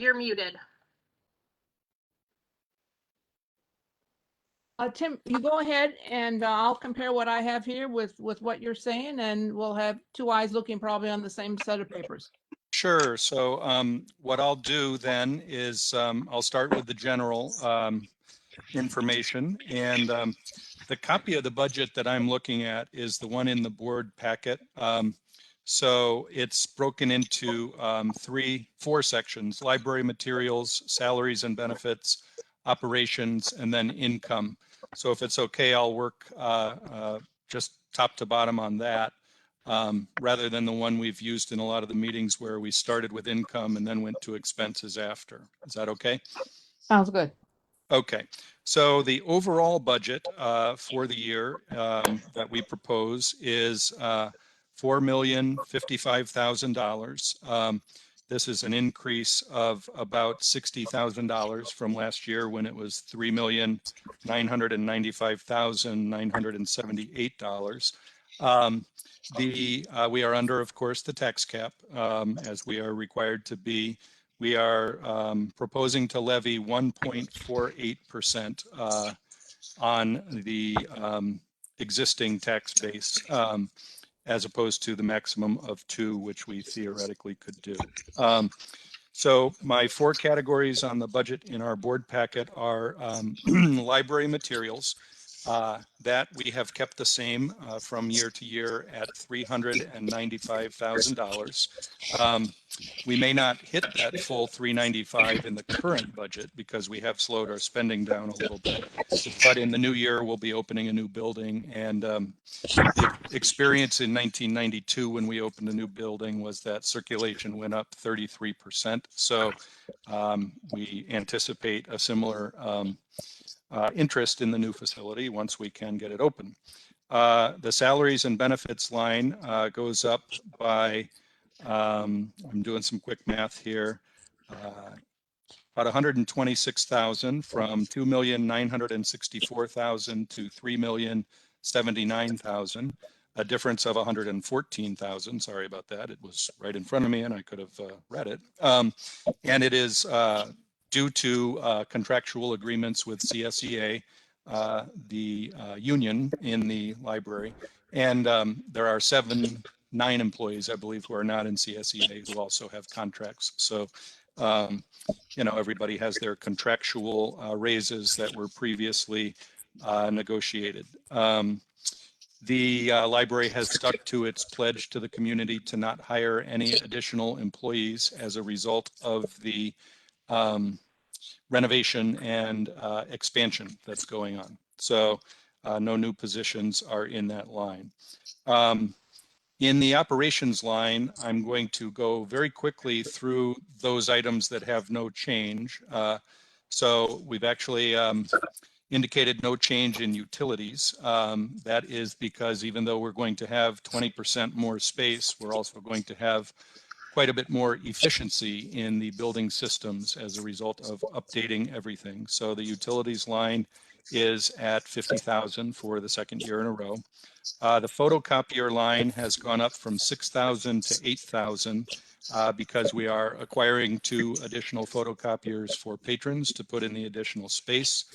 You're muted. Tim, you go ahead and I'll compare what I have here with what you're saying, and we'll have two eyes looking probably on the same set of papers. Sure. So what I'll do then is I'll start with the general information. And the copy of the budget that I'm looking at is the one in the board packet. So it's broken into four sections: library materials, salaries and benefits, operations, and then income. So if it's okay, I'll work just top to bottom on that, rather than the one we've used in a lot of the meetings where we started with income and then went to expenses after. Is that okay? Sounds good. Okay. So the overall budget for the year that we propose is $4,055,000. This is an increase of about $60,000 from last year when it was $3,995,978. We are under, of course, the tax cap, as we are required to be. We are proposing to levy 1.48% on the existing tax base, as opposed to the maximum of 2%, which we theoretically could do. So my four categories on the budget in our board packet are library materials. That we have kept the same from year to year at $395,000. We may not hit that full 395 in the current budget because we have slowed our spending down a little bit. But in the new year, we'll be opening a new building. And the experience in 1992 when we opened a new building was that circulation went up 33%. So we anticipate a similar interest in the new facility once we can get it open. The salaries and benefits line goes up by, I'm doing some quick math here, about 126,000 from 2,964,000 to 3,079,000, a difference of 114,000. Sorry about that. It was right in front of me and I could have read it. And it is due to contractual agreements with CSEA, the union in the library. And there are 9 employees, I believe, who are not in CSEA who also have contracts. So, you know, everybody has their contractual raises that were previously negotiated. The library has stuck to its pledge to the community to not hire any additional employees as a result of the renovation and expansion that's going on. So no new positions are in that line. In the operations line, I'm going to go very quickly through those items that have no change. So we've actually indicated no change in utilities. That is because even though we're going to have 20% more space, we're also going to have quite a bit more efficiency in the building systems as a result of updating everything. So the utilities line is at 50,000 for the second year in a row. The photocopier line has gone up from 6,000 to 8,000 because we are acquiring 2 additional photocopiers for patrons to put in the additional space.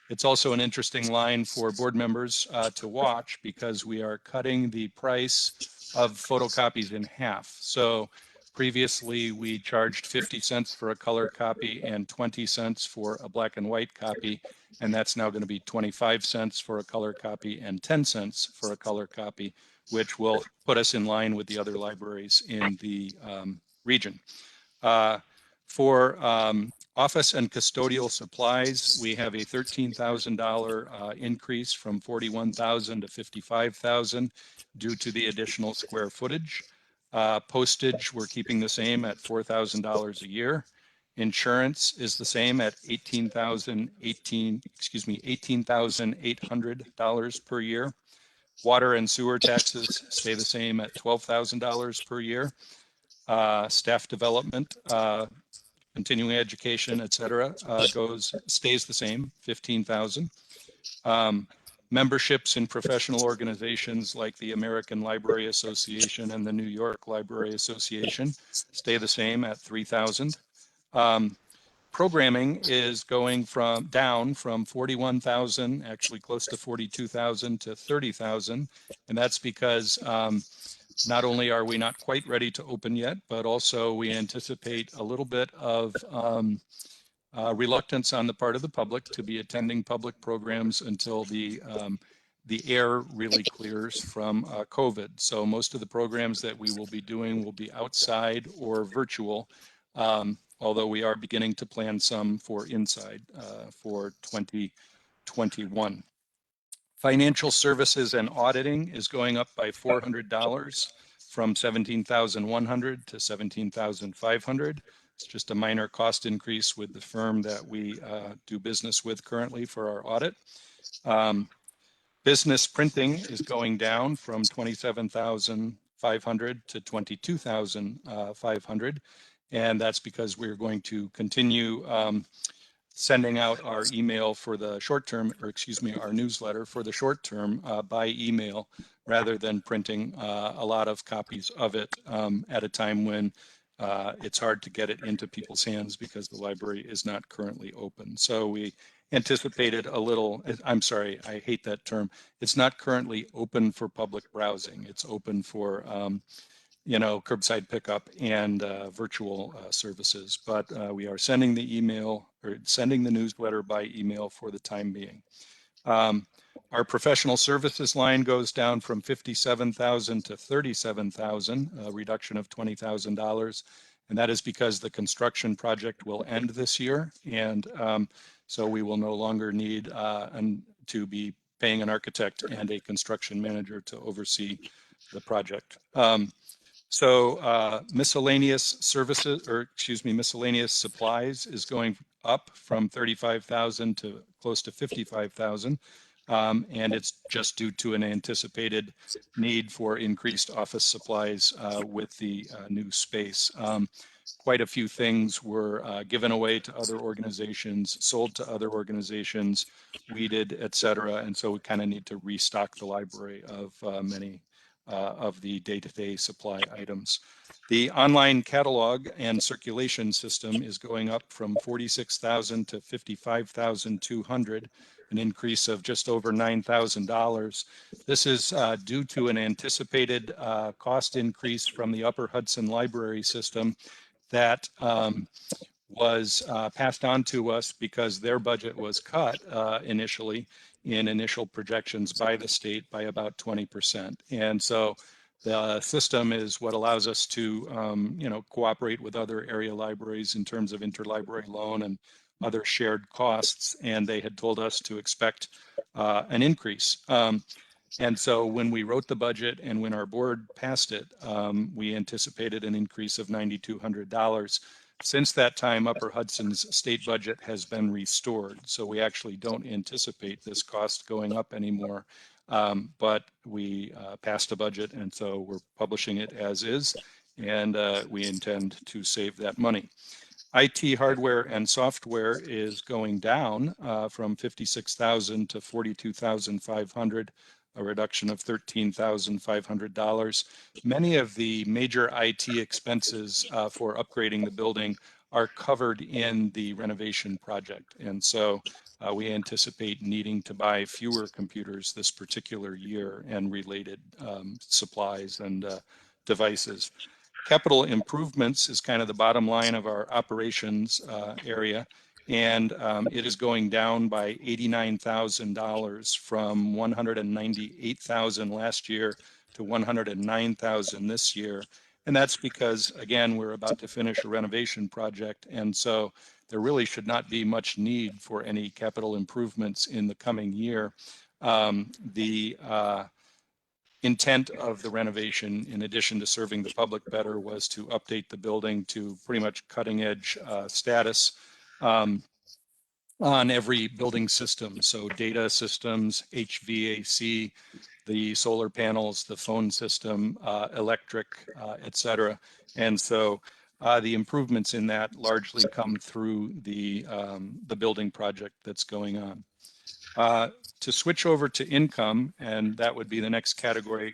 It's also an interesting line for board members to watch because we are cutting the price of photocopies in half. So previously we charged 50 cents for a color copy and 20 cents for a black and white copy. And that's now going to be 25 cents for a color copy and 10 cents for a color copy, which will put us in line with the other libraries in the region. For office and custodial supplies, we have a $13,000 increase from 41,000 to 55,000 due to the additional square footage. Postage, we're keeping the same at $4,000 a year. Insurance is the same at $18,800 per year. Water and sewer taxes stay the same at $12,000 per year. Staff development, continuing education, et cetera, stays the same, 15,000. Memberships in professional organizations like the American Library Association and the New York Library Association stay the same at 3,000. programming is going down from 41,000, actually close to 42,000 to 30,000. And that's because not only are we not quite ready to open yet, but also we anticipate a little bit of reluctance on the part of the public to be attending public programs until the air really clears from COVID. So most of the programs that we will be doing will be outside or virtual, although we are beginning to plan some for inside for 2021. Financial services and auditing is going up by $400 from $17,100 to $17,500. It's just a minor cost increase with the firm that we do business with currently for our audit. Business printing is going down from $27,500 to $22,500. And that's because we're going to continue sending out our email for the short term, or excuse me, our newsletter for the short term by email rather than printing a lot of copies of it at a time when it's hard to get it into people's hands because the library is not currently open. So we anticipated a little, I'm sorry, I hate that term. It's not currently open for public browsing. It's open for curbside pickup and virtual services, but we are sending the email or sending the newsletter by email for the time being. Our professional services line goes down from $57,000 to $37,000, a reduction of $20,000. And that is because the construction project will end this year. And so we will no longer need to be paying an architect and a construction manager to oversee the project. So miscellaneous services, or excuse me, miscellaneous supplies is going up from 35,000 to close to 55,000. And it's just due to an anticipated need for increased office supplies with the new space. Quite a few things were given away to other organizations, sold to other organizations, weeded, et cetera. And so we kind of need to restock the library of many of the day-to-day supply items. The online catalog and circulation system is going up from 46,000 to 55,200, an increase of just over $9,000. This is due to an anticipated cost increase from the Upper Hudson Library System that was passed on to us because their budget was cut initially in initial projections by the state by about 20%. And so the system is what allows us to, cooperate with other area libraries in terms of interlibrary loan and other shared costs. And they had told us to expect an increase. And so when we wrote the budget and when our board passed it, we anticipated an increase of $9,200. Since that time, Upper Hudson's state budget has been restored. So we actually don't anticipate this cost going up anymore. But we passed a budget, and so we're publishing it as is, and we intend to save that money. IT hardware and software is going down from 56,000 to 42,500, a reduction of $13,500. Many of the major IT expenses for upgrading the building are covered in the renovation project. And so we anticipate needing to buy fewer computers this particular year and related supplies and devices. Capital improvements is kind of the bottom line of our operations area. And it is going down by $89,000 from $198,000 last year to $109,000 this year. And that's because, again, we're about to finish a renovation project. And so there really should not be much need for any capital improvements in the coming year. The intent of the renovation, in addition to serving the public better, was to update the building to pretty much cutting edge status on every building system. So data systems, HVAC, the solar panels, the phone system, electric, et cetera. And so the improvements in that largely come through the building project that's going on. To switch over to income, and that would be the next category.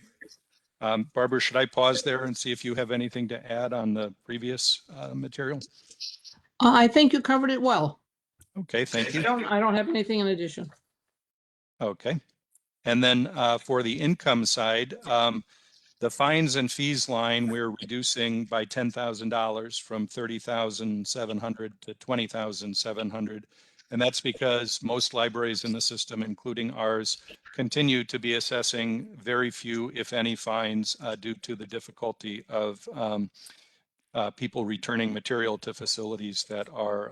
Barbara, should I pause there and see if you have anything to add on the previous material? I think you covered it well. Okay, thank you. I don't have anything in addition. Okay. And then for the income side, the fines and fees line, we're reducing by $10,000 from $30,700 to $20,700. And that's because most libraries in the system, including ours, continue to be assessing very few, if any, fines due to the difficulty of people returning material to facilities that are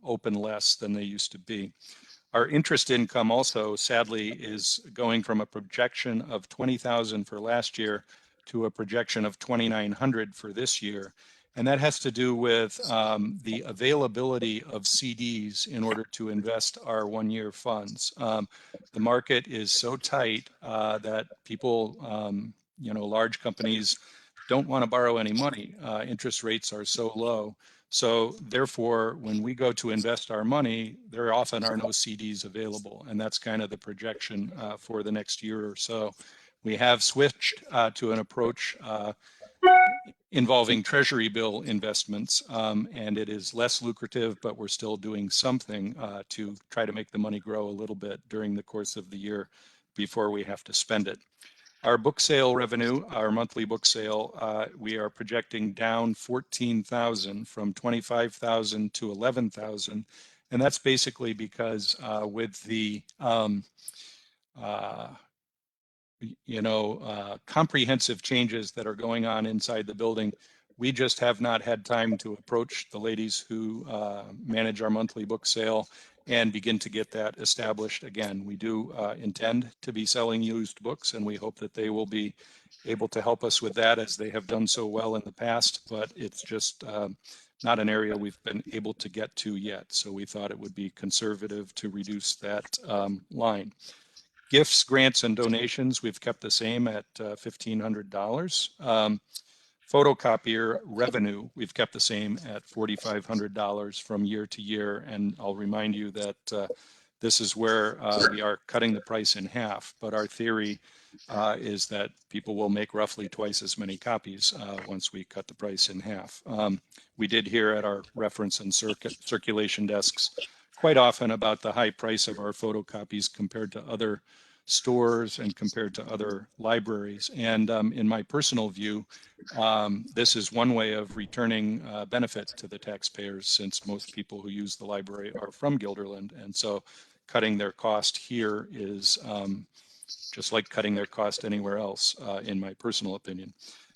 open less than they used to be. Our interest income also, sadly, is going from a projection of 20,000 for last year to a projection of 2,900 for this year. And that has to do with the availability of CDs in order to invest our one-year funds. The market is so tight that people, large companies don't want to borrow any money. Interest rates are so low. So therefore, when we go to invest our money, there often are no CDs available. And that's kind of the projection for the next year or so. We have switched to an approach involving treasury bill investments, and it is less lucrative, but we're still doing something to try to make the money grow a little bit during the course of the year before we have to spend it. Our book sale revenue, our monthly book sale, we are projecting down 14,000 from 25,000 to 11,000. And that's basically because with the comprehensive changes that are going on inside the building, we just have not had time to approach the ladies who manage our monthly book sale and begin to get that established again. We do intend to be selling used books, and we hope that they will be able to help us with that as they have done so well in the past, but it's just not an area we've been able to get to yet. So we thought it would be conservative to reduce that line. Gifts, grants, and donations, we've kept the same at $1,500. Photocopier revenue, we've kept the same at $4,500 from year to year. And I'll remind you that this is where we are cutting the price in half. But our theory is that people will make roughly twice as many copies once we cut the price in half. We did hear at our reference and circulation desks quite often about the high price of our photocopies compared to other stores and compared to other libraries. And in my personal view, this is one way of returning benefit to the taxpayers, since most people who use the library are from Guilderland. And so cutting their cost here is just like cutting their cost anywhere else, in my personal opinion.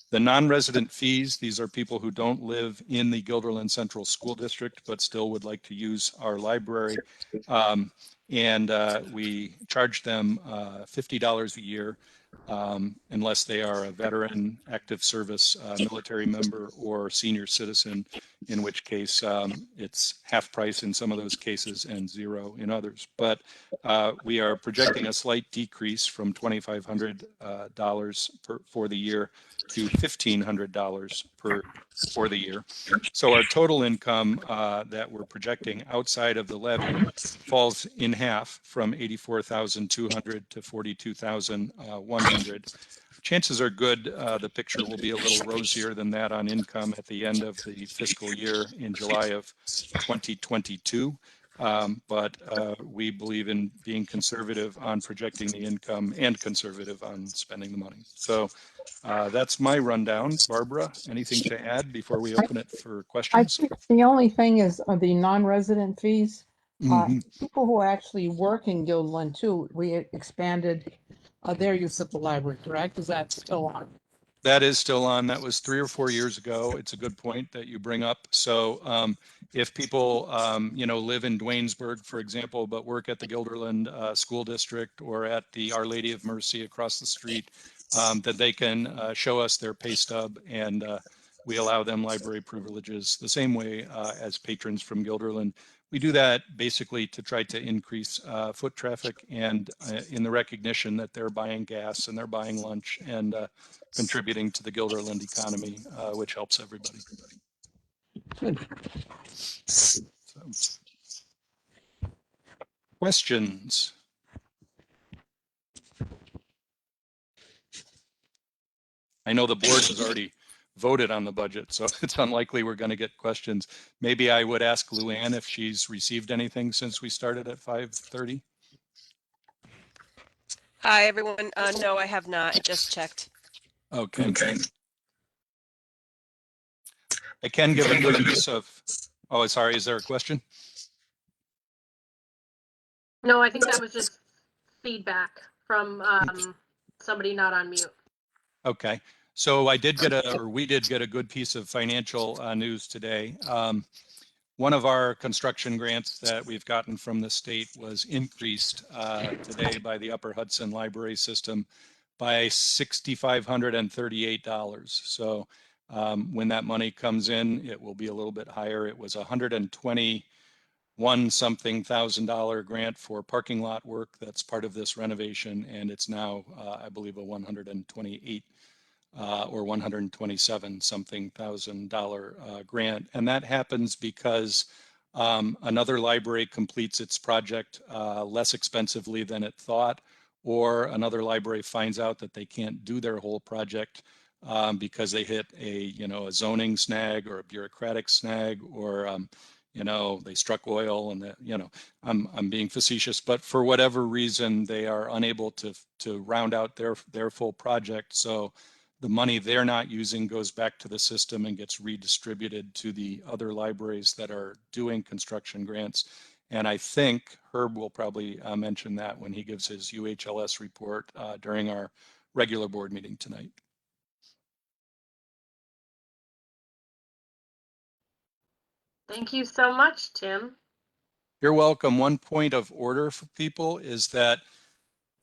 The non-resident fees, these are people who don't live in the Guilderland Central School District, but still would like to use our library. And we charge them $50 a year unless they are a veteran, active service, military member, or senior citizen, in which case it's half price in some of those cases and zero in others. But we are projecting a slight decrease from $2,500 for the year to $1,500 for the year. So our total income that we're projecting outside of the levy falls in half from 84,200 to 42,100. Chances are good the picture will be a little rosier than that on income at the end of the fiscal year in July of 2022. But we believe in being conservative on projecting the income and conservative on spending the money. So that's my rundown. Barbara, anything to add before we open it for I questions? think the only thing is the non-resident fees. Mhm. People who actually work in Guilderland too, we expanded their use of the library, correct? Is that still on? That is still on. That was 3 or 4 years ago. It's a good point that you bring up. So if people, live in Duanesburg, for example, but work at the Guilderland School District or at the Our Lady of Mercy across the street, that they can show us their pay stub, and we allow them library privileges the same way as patrons from Guilderland. We do that basically to try to increase foot traffic, and in the recognition that they're buying gas and they're buying lunch and contributing to the Guilderland economy, which helps everybody. Good. So, questions? I know the board has already voted on the budget, so it's unlikely we're going to get questions. Maybe I would ask Luann if she's received anything since we started at 5:30. Hi, everyone. No, I have not. I just checked. Okay. I can give a good piece of, oh, sorry, is there a question? No, I think that was just feedback from somebody not on mute. Okay, so we did get a good piece of financial news today. One of our construction grants that we've gotten from the state was increased today by the Upper Hudson Library System by $6,538. So when that money comes in, it will be a little bit higher. It was $121,000 grant for parking lot work. That's part of this renovation, and it's now, I believe, a $128 or $127,000 grant. And that happens because another library completes its project less expensively than it thought, or another library finds out that they can't do their whole project because they hit a zoning snag or a bureaucratic snag, or they struck oil, and I'm being facetious, but for whatever reason they are unable to round out their full project. So the money they're not using goes back to the system and gets redistributed to the other libraries that are doing construction grants. And I think Herb will probably mention that when he gives his UHLS report during our regular board meeting tonight. Thank you so much, Tim. You're welcome. One point of order for people is that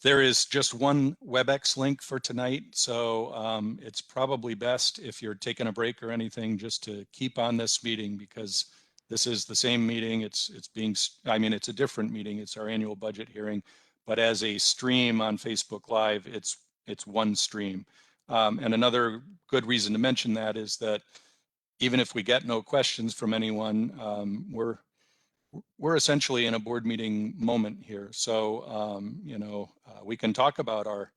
there is just one WebEx link for tonight, so it's probably best if you're taking a break or anything just to keep on this meeting, because this is the same meeting. It's a different meeting. It's our annual budget hearing, but as a stream on Facebook Live, it's one stream. And another good reason to mention that is that even if we get no questions from anyone, we're essentially in a board meeting moment here. So, we can talk about our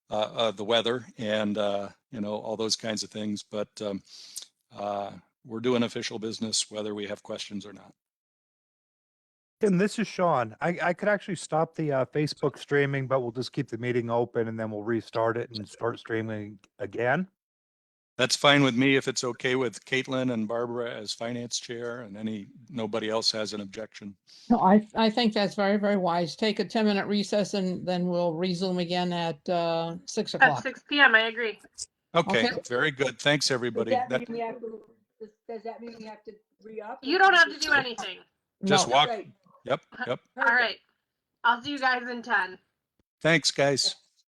the weather and, all those kinds of things, but we're doing official business whether we have questions or not. Tim, this is Sean. I could actually stop the Facebook streaming, but we'll just keep the meeting open and then we'll restart it and start streaming again. That's fine with me if it's okay with Caitlin and Barbara as finance chair, and nobody else has an objection. No, I think that's very, very wise. Take a 10-minute recess and then we'll resume again at 6 At o'clock. 6 p.m., I agree. Okay, Okay. very good. Thanks, everybody. Does that mean we have to re-up? You don't have to do anything. Just No. walk. Great. Yep. All right. I'll see you guys in 10. Thanks, guys.